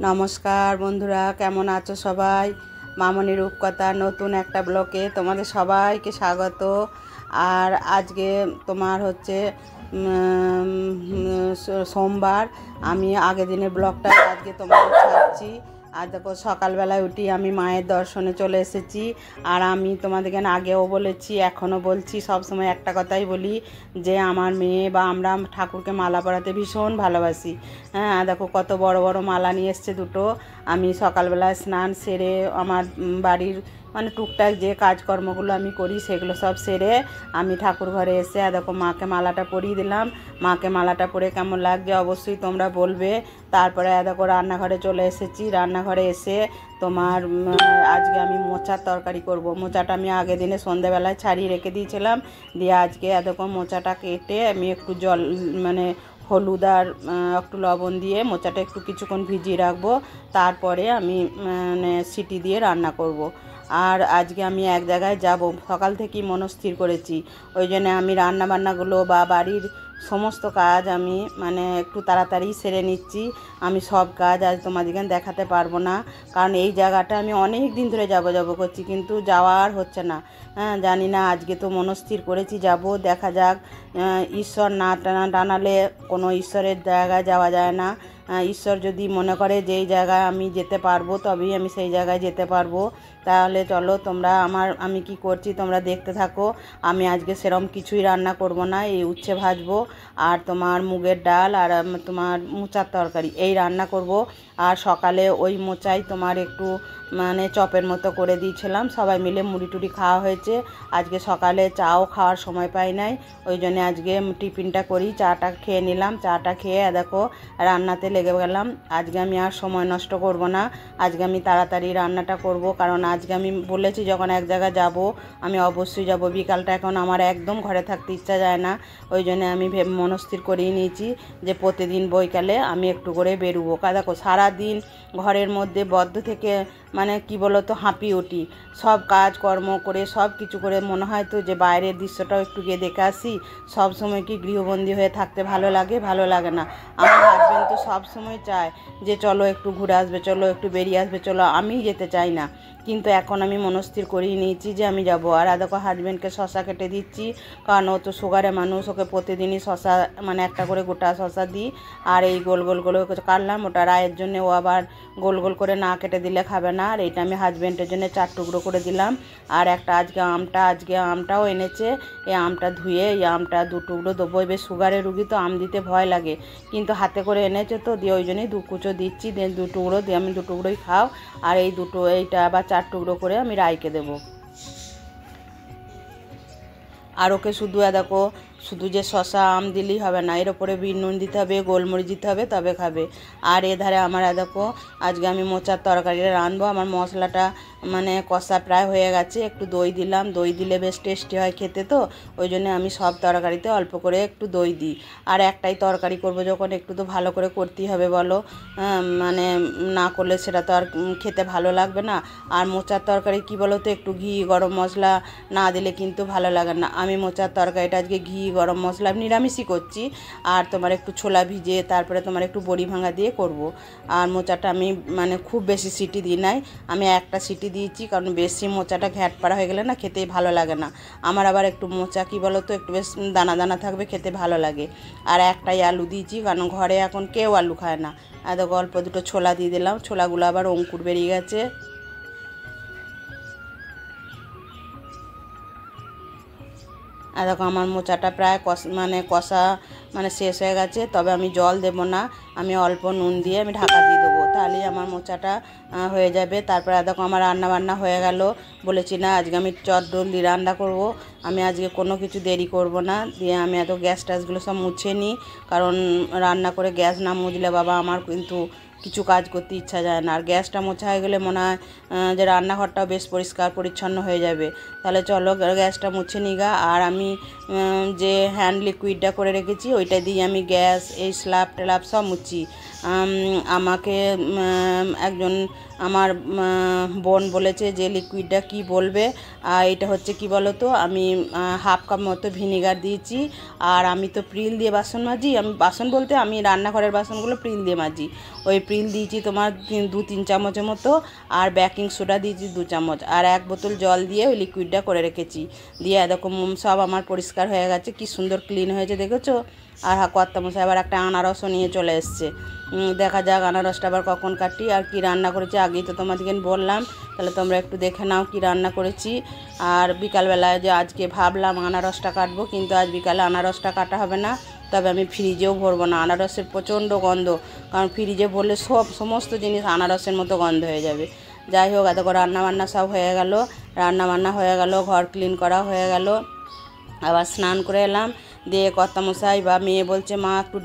নমস্কার বন্ধুরা, কেমন আছো সবাই? মামনি রূপকথার নতুন একটা ব্লগে তোমাদের সবাইকে স্বাগত। আর আজকে তোমার হচ্ছে সোমবার। আমি আগের দিনের ব্লগটা আজকে তোমাদের ছাড়ছি। আর দেখো, সকালবেলায় উঠি আমি মায়ের দর্শনে চলে এসেছি। আর আমি তোমাদেরকে আগেও বলেছি, এখনও বলছি, সবসময় একটা কথাই বলি যে আমার মেয়ে বা আমরা ঠাকুরকে মালা পরাতে ভীষণ ভালোবাসি। হ্যাঁ, দেখো কত বড় বড় মালা নিয়ে এসছে দুটো। আমি সকালবেলায় স্নান সেরে আমার বাড়ির টুকটাক যে কাজকর্মগুলো আমি করি সেগুলো সব সেরে আমি ঠাকুর ঘরে এসে দেখো মাকে মালাটা পরিয়ে দিলাম। মাকে মালাটা পরে কেমন লাগছে অবশ্যই তোমরা বলবে। তারপরে দেখো রান্নাঘরে চলে এসেছি। রান্নাঘরে এসে তোমার আজকে আমি মোচার তরকারি করব। মোচাটা আমি আগের দিনে সন্ধ্যেবেলায় ছাড়িয়ে রেখে দিয়েছিলাম। দিয়ে আজকে দেখো মোচাটা কেটে আমি একটু জল হলুদ আর একটু লবণ দিয়ে মোচাটা একটু কিছুক্ষণ ভিজিয়ে রাখবো। তারপরে আমি সিটি দিয়ে রান্না করব। আর আজকে আমি এক জায়গায় যাব, সকাল থেকেই মনস্থির করেছি। ওই জন্য আমি রান্নাবান্নাগুলো বা বাড়ির সমস্ত কাজ আমি একটু তাড়াতাড়ি সেরে নিচ্ছি। আমি সব কাজ আজ তোমাদেরকে দেখাতে পারবো না, কারণ এই জায়গাটা আমি অনেক দিন ধরে যাব করছি, কিন্তু যাওয়ার হচ্ছে না। হ্যাঁ, জানি না, আজকে তো মনস্থির করেছি যাব, দেখা যাক। ঈশ্বর না টানালে কোনো ঈশ্বরের জায়গায় যাওয়া যায় না। ঈশ্বর যদি মনে করে যে এই জায়গায় আমি যেতে পারবো, তবেই আমি সেই জায়গায় যেতে পারবো। তাহলে চলো তোমরা আমি কি করছি তোমরা দেখতে থাকো। আমি আজকে সেরকম কিছুই রান্না করব না, এই উচ্ছে ভাজবো আর তোমার মুগের ডাল আর তোমার মোচার তরকারি এই রান্না করব। আর সকালে ওই মোচাই তোমার একটু চপের মতো করে দিয়েছিলাম, সবাই মিলে মুড়ি টুড়ি খাওয়া হয়েছে। আজকে সকালে চাও খাওয়ার সময় পাই নাই, ওই জন্য আজকে টিফিনটা করি, চাটা খেয়ে নিলাম। চাটা খেয়ে দেখো রান্নাতে লেগে গেলাম। আজকে আমি আর সময় নষ্ট করব না, আজকে আমি তাড়াতাড়ি রান্নাটা করব, কারণ আজকে আমি বলেছি যখন এক জায়গায় যাব আমি অবশ্যই যাব। বিকালটা এখন আমার একদম ঘরে থাকতে ইচ্ছা যায় না, ওই জন্য আমি মনস্থির করেই নিয়েছি যে প্রতিদিন বৈকালে আমি একটু করে বেরোবো। দেখো সারাদিন ঘরের মধ্যে বদ্ধ থেকে কি বলো তো হাঁপিয়ে উঠি, সব কাজকর্ম করে সব কিছু করে মনে হয় তো যে বাইরের দৃশ্যটাও একটু গিয়ে দেখে আসি। সব সময় কি গৃহবন্দী হয়ে থাকতে ভালো লাগে? ভালো লাগে না। আমার হাজবেন্ড তো সব সময় চায় যে চলো একটু ঘুরে আসবে, চলো একটু বেরিয়ে আসবে, চলো। আমি যেতে চাই না, কিন্তু এখন আমি মনস্থির করিয়ে নিয়েছি যে আমি যাব। আর দেখো হাজবেন্ডকে শশা কেটে দিচ্ছি, কারণ ও তো সুগারে মানুষ, ওকে প্রতিদিনই শশা একটা করে গোটা শশা দিই। আর এই গোল গোল করে কাটলাম, ওটা রায়ের জন্য, ও আবার গোল গোল করে না কেটে দিলে খাবে না। আর এইটা আমি হাজবেন্ডের জন্য 4 টুকরো করে দিলাম। আর একটা আজকে আমটাও এনেছে, এই আমটা ধুয়ে এই আমটা 2 টুকরো দেবো। এবার সুগারের রুগী তো আম দিতে ভয় লাগে, কিন্তু হাতে করে এনেছে তো, দিয়ে ওই জন্যই 2 কুচো দিচ্ছি। দিয়ে 2 টুকরো দিয়ে আমি 2 টুকরোই খাও। আর এইটা আবার 4 টুকরো করে আমি রাইকে দেবো। আর ওকে শুধু দেখো, শুধু যে শশা আম দিলেই হবে না, এর ওপরে বিট নুন দিতে হবে, গোলমরিচ দিতে হবে, তবে খাবে। আর এধারে আমার দেখো আজকে আমি মোচার তরকারিটা রাঁধবো। আমার মশলাটা কষা প্রায় হয়ে গেছে, একটু দই দিলাম, দই দিলে বেশ টেস্টি হয় খেতে, তো ওই জন্য আমি সব তরকারিতে অল্প করে একটু দই দিই। আর একটাই তরকারি করব যখন, একটু তো ভালো করে করতেই হবে বলো, না করলে সেটা তো আর খেতে ভালো লাগবে না। আর মোচার তরকারি কি বলো তো, একটু ঘি গরম মশলা না দিলে কিন্তু ভালো লাগে না। আমি মোচার তরকারিটা আজকে ঘি গরম মশলা নিরামিষই করছি। আর তোমার একটু ছোলা ভিজে তারপরে তোমার একটু বড়ি ভাঙা দিয়ে করব। আর মোচাটা আমি খুব বেশি সিটি দিই নাই, আমি একটা সিটি দিয়েছি, কারণ বেশি মোচাটা ঘ্যাট পাড়া হয়ে গেলে না খেতেই ভালো লাগে না। আমার আবার একটু মোচা কি বলো তো, একটু বেশ দানা দানা থাকবে, খেতে ভালো লাগে। আর একটাই আলু দিয়েছি, কারণ ঘরে এখন কেউ আলু খায় না। এত অল্প দুটো ছোলা দিয়ে দিলাম, ছোলাগুলো আবার অঙ্কুর বেরিয়ে গেছে। আর দেখো আমার মোচাটা প্রায় কষা শেষ হয়ে গেছে, তবে আমি জল দেব না, আমি অল্প নুন দিয়ে আমি ঢাকা দিয়ে দেবো, তাহলেই আমার মোচাটা হয়ে যাবে। তারপরে দেখো আমার রান্না বান্না হয়ে গেল। বলেছি না আজকে আমি চটজলদি রান্না করব, আমি আজকে কোনো কিছু দেরি করব না। দিয়ে আমি গ্যাস ট্যাসগুলো সব মুছে নিই, কারণ রান্না করে গ্যাস না মুছলে বাবা আমার কিন্তু কিছু কাজ করতে ইচ্ছা যায় না। আর গ্যাসটা মোছা হয়ে গেলে মনে হয় যে রান্নাঘরটাও বেশ পরিষ্কার পরিচ্ছন্ন হয়ে যাবে। তাহলে চলো গ্যাসটা মুছে নিগা। আর আমি যে হ্যান্ড লিকুইডটা করে রেখেছি ওইটা দিয়ে আমি গ্যাস এই স্ল্যাব টেলাপ সব মুছি। আমাকে একজন আমার বোন বলেছে যে লিকুইডটা কি বলবে। এটা হচ্ছে কি বলো তো, আমি হাফ কাপ মতো ভিনিগার দিয়েছি। আর আমি তো প্রিল দিয়ে বাসন মাজি, আমি বাসন বলতে আমি রান্নাঘরের বাসনগুলো প্রিল দিয়ে মাজি। ওই প্রিল দিয়েছি তোমার 2-3 চামচের মতো, আর বেকিং সোডা দিয়েছি 2 চামচ, আর 1 বোতল জল দিয়ে ওই লিকুইডটা করে রেখেছি। দিয়ে এরকম সব আমার পরিষ্কার হয়ে গেছে, কি সুন্দর ক্লিন হয়েছে দেখেছো। আর কর্তামশাই আবার একটা আনারসও নিয়ে চলে এসছে। দেখা যাক আনারসটা আবার কখন কাটি। আর কি রান্না করেছি আগেই তো তোমাদেরকে বললাম, তাহলে তোমরা একটু দেখে নাও কি রান্না করেছি। আর বিকালবেলায় যে আজকে ভাবলাম আনারসটা কাটবো, কিন্তু আজ বিকালে আনারসটা কাটা হবে না, তবে আমি ফ্রিজেও ভরবো না, আনারসের প্রচণ্ড গন্ধ। কারণ ফ্রিজে ভরলে সমস্ত জিনিস আনারসের মতো গন্ধ হয়ে যাবে। যাই হোক, এত করে রান্নাবান্না সব হয়ে গেল, রান্নাবান্না হয়ে গেল, ঘর ক্লিন করা হয়ে গেল, আবার স্নান করে এলাম। দিয়ে কর্তামশাই বা মেয়ে বলছে মা একটু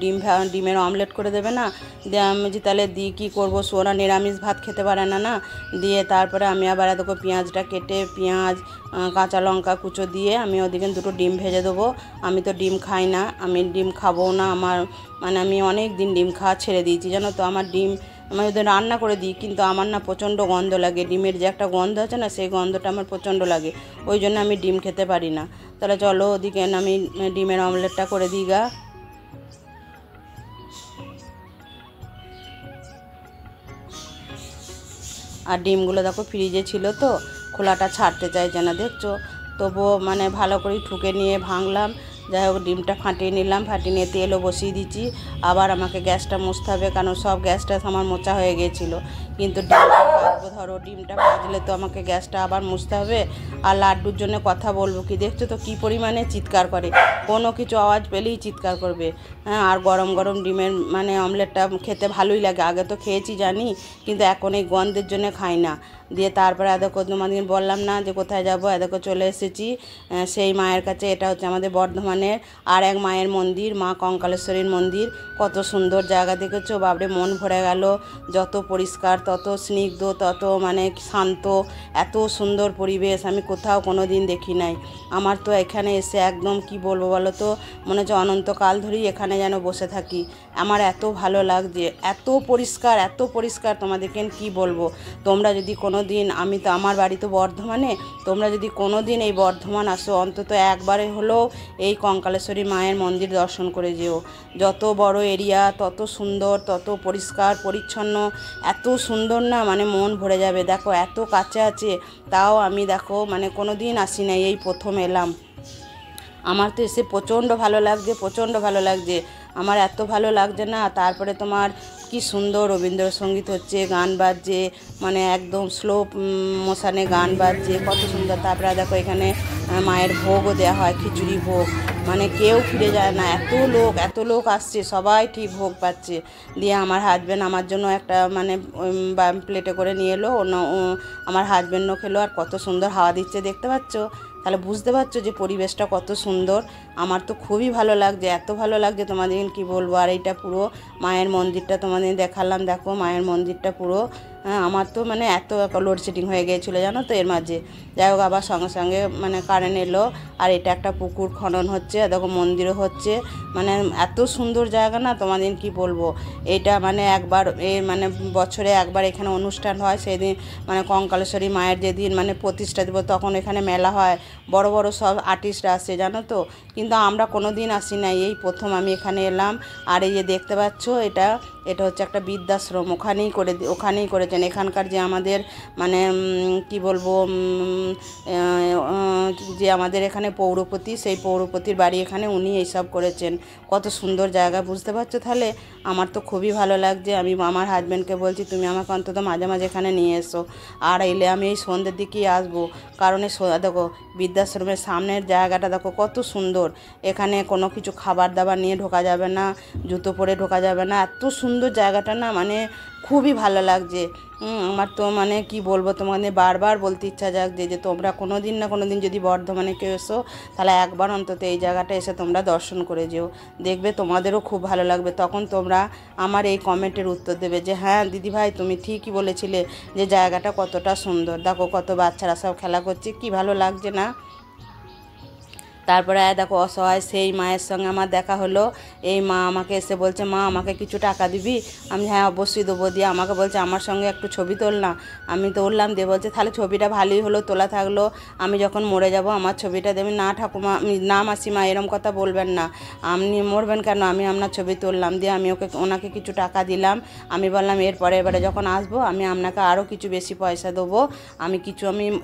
ডিমের অমলেট করে দেবে না। দিয়ে আমি যে তাহলে দিয়ে কী করবো, সোনা নিরামিষ ভাত খেতে পারে না না। দিয়ে তারপরে আমি আবার এত পেঁয়াজটা কেটে, পেঁয়াজ কাঁচা লঙ্কা কুচো দিয়ে আমি ওদিকে 2টো ডিম ভেজে দেবো। আমি তো ডিম খাই না, আমি ডিম খাবো না। আমার আমি অনেক দিন ডিম খাওয়া ছেড়ে দিয়েছি জানো তো। আমার ডিম আমি ওদের রান্না করে দিই, কিন্তু আমার না প্রচণ্ড গন্ধ লাগে, ডিমের যে একটা গন্ধ আছে না, সেই গন্ধটা আমার প্রচণ্ড লাগে, ওই জন্য আমি ডিম খেতে পারি না। তাহলে চলো ওদিকে আমি ডিমের অমলেটটা করে দিই গা। আর ডিমগুলো দেখো ফ্রিজে ছিল তো, খোলাটা ছাড়তে চাইছে না দেখছো। তবুও ভালো করে ঠুকে নিয়ে ভাঙলাম। যাই হোক, ডিমটা ফাটিয়ে নিলাম, ফাটিয়ে নিয়ে তেলও বসিয়ে দিচ্ছি। আবার আমাকে গ্যাসটা মুছতে হবে, কারণ সব গ্যাসটা আমার মোছা হয়ে গিয়েছিলো। কিন্তু ডিমটা ভাজবো, ধরো ডিমটা ভাজলে তো আমাকে গ্যাসটা আবার মুছতে হবে। আর লাড্ডুর জন্য কথা বলবো কি, দেখছো তো কী পরিমাণে চিৎকার করে, কোনো কিছু আওয়াজ পেলেই চিৎকার করবে। হ্যাঁ, আর গরম গরম ডিমের অমলেটটা খেতে ভালোই লাগে, আগে তো খেয়েছি জানি, কিন্তু এখন এই গন্ধের জন্য খাই না। দিয়ে তারপরে এদেরকে তোমাদের বললাম না যে কোথায় যাবো, এদেরকে চলে এসেছি সেই মায়ের কাছে। এটা হচ্ছে আমাদের বর্ধমানের আর এক মায়ের মন্দির, মা কঙ্কালেশ্বরীর মন্দির। কত সুন্দর জায়গা দেখেছো, বাবরে মন ভরে গেল। যত পরিষ্কার, তত স্নিগ্ধ, তত শান্ত, এত সুন্দর পরিবেশ আমি কোথাও কোনো দিন দেখি নাই। আমার তো এখানে এসে একদম কি বলবো বলো তো, মনে হচ্ছে অনন্তকাল ধরেই এখানে যেন বসে থাকি। আমার এত ভালো লাগছে, এত পরিষ্কার, এত পরিষ্কার, তোমাদেরকে কি বলবো। তোমরা যদি কোনো দিন, আমি তো আমার বাড়ি তো বর্ধমানে, তোমরা যদি কোনো দিন এই বর্ধমান আসো, অন্তত একবারে হলেও এই কঙ্কালেশ্বরী মায়ের মন্দির দর্শন করে যেও। যত বড় এরিয়া, তত সুন্দর, তত পরিষ্কার পরিচ্ছন্ন, এত সুন্দর না, মন ভরে যাবে। দেখো এত কাছে আছে, তাও আমি দেখো কোনো দিন আসি নাই, এই প্রথম এলাম। আমার তো এসে প্রচণ্ড ভালো লাগছে, প্রচণ্ড ভালো লাগছে, আমার এত ভালো লাগছে না। তারপরে তোমার কি সুন্দর রবীন্দ্রসঙ্গীত হচ্ছে, গান বাজছে, একদম স্লো মোশানে গান বাজছে, কত সুন্দর। তারপরে দেখো এখানে মায়ের ভোগও দেওয়া হয়, খিচুড়ি ভোগ, কেউ ফিরে যায় না, এত লোক আসছে, সবাই ঠিক ভোগ পাচ্ছে। দিয়ে আমার হাজব্যান্ড আমার জন্য একটা প্লেটে করে নিয়ে এলো, আমার হাজব্যান্ডও খেলো। আর কত সুন্দর হাওয়া দিচ্ছে দেখতে পাচ্ছ, তাহলে বুঝতে পারছো যে পরিবেশটা কত সুন্দর। আমার তো খুবই ভালো লাগছে, এত ভালো লাগছে তোমাদের কি বলবো। আর এইটা পুরো মায়ের মন্দিরটা তোমাদের দেখালাম, দেখো মায়ের মন্দিরটা পুরো। আমার তো এত লোডশেডিং হয়ে গিয়েছিলো জানো তো এর মাঝে। যাই হোক, আবার সঙ্গে সঙ্গে কারেন্ট এলো। আর এটা একটা পুকুর খনন হচ্ছে, দেখো মন্দিরও হচ্ছে, এত সুন্দর জায়গা না, তোমাদের কি বলবো। এটা একবার বছরে একবার এখানে অনুষ্ঠান হয়, সেদিন কঙ্কালেশ্বরী মায়ের যেদিন প্রতিষ্ঠা দেব, তখন এখানে মেলা হয়, বড় বড় সব আর্টিস্টরা আসে জানো তো। কিন্তু আমরা কোনো দিন আসি না, এই প্রথম আমি এখানে এলাম। আর এই যে দেখতে পাচ্ছ, এটা হচ্ছে একটা বৃদ্ধাশ্রম, ওখানেই করেছেন এখানকার যে আমাদের কি বলবো, যে আমাদের এখানে পৌরপতি, সেই পৌরপতির বাড়ি এখানে, উনি এইসব করেছেন। কত সুন্দর জায়গা, বুঝতে পারছো। তাহলে আমার তো খুবই ভালো লাগছে। আমি আমার হাজব্যান্ডকে বলছি তুমি আমাকে অন্তত মাঝে মাঝে এখানে নিয়ে এসো। আর এলে আমি এই সন্ধ্যের দিকেই আসবো, কারণ দেখো বৃদ্ধাশ্রমের সামনের জায়গাটা দেখো কত সুন্দর। এখানে কোনো কিছু খাবার দাবার নিয়ে ঢোকা যাবে না, জুতো পরে ঢোকা যাবে না, এত সুন্দর জায়গাটা না, খুবই ভালো লাগছে। আমার তো কি বলবো, তোমাদের বারবার বলতে ইচ্ছা যাচ্ছে যে তোমরা কোনো দিন না কোনো দিন যদি বর্ধমানে কেউ এসো, তাহলে একবার অন্তত এই জায়গাটা এসে তোমরা দর্শন করে যেও, দেখবে তোমাদেরও খুব ভালো লাগবে। তখন তোমরা আমার এই কমেন্টের উত্তর দেবে যে হ্যাঁ দিদিভাই তুমি ঠিকই বলেছিলে যে জায়গাটা কতটা সুন্দর। দেখো কত বাচ্চারা সব খেলা করছে, কি ভালো লাগছে না। তারপরে দেখো অসহায় সেই মায়ের সঙ্গে আমার দেখা হলো। এই মা আমাকে এসে বলছে, মা আমাকে কিছু টাকা দিবি? আমি হ্যাঁ অবশ্যই দেবো। দিয়ে আমাকে বলছে আমার সঙ্গে একটু ছবি তোল না। আমি তুললাম, দিয়ে বলছে তাহলে ছবিটা ভালোই হলো, তোলা থাকলো, আমি যখন মরে যাব আমার ছবিটা দেবেন না। ঠাকুমা না মাসিমা এরম কথা বলবেন না, আপনি মরবেন কেন, আমি আপনার ছবি তুললাম। দিয়ে আমি ওনাকে কিছু টাকা দিলাম। আমি বললাম এবারে যখন আসবো আমি আপনাকে আরও কিছু বেশি পয়সা দেবো। আমি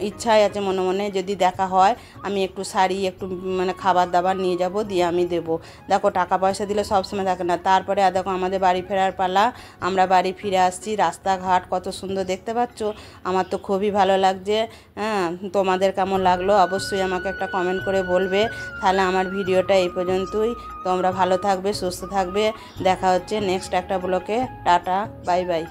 ইচ্ছাই আছে মনে মনে, যদি দেখা হয় আমি একটু শাড়ি একটু মানে খাবার দাবার নিয়ে যাব, দিয়ে আমি দেবো। দেখো টাকা পয়সা দিলে সবসময় থাকে না। তারপরে দেখো আমাদের বাড়ি ফেরার পালা, আমরা বাড়ি ফিরে আসছি। রাস্তাঘাট কত সুন্দর দেখতে পাচ্ছ, আমার তো খুবই ভালো লাগছে। হ্যাঁ, তোমাদের কেমন লাগলো অবশ্যই আমাকে একটা কমেন্ট করে বলবে। তাহলে আমার ভিডিওটা এই পর্যন্তই। তোমরা ভালো থাকবে, সুস্থ থাকবে, দেখা হচ্ছে নেক্সট একটা ব্লগে। Tata, bye bye.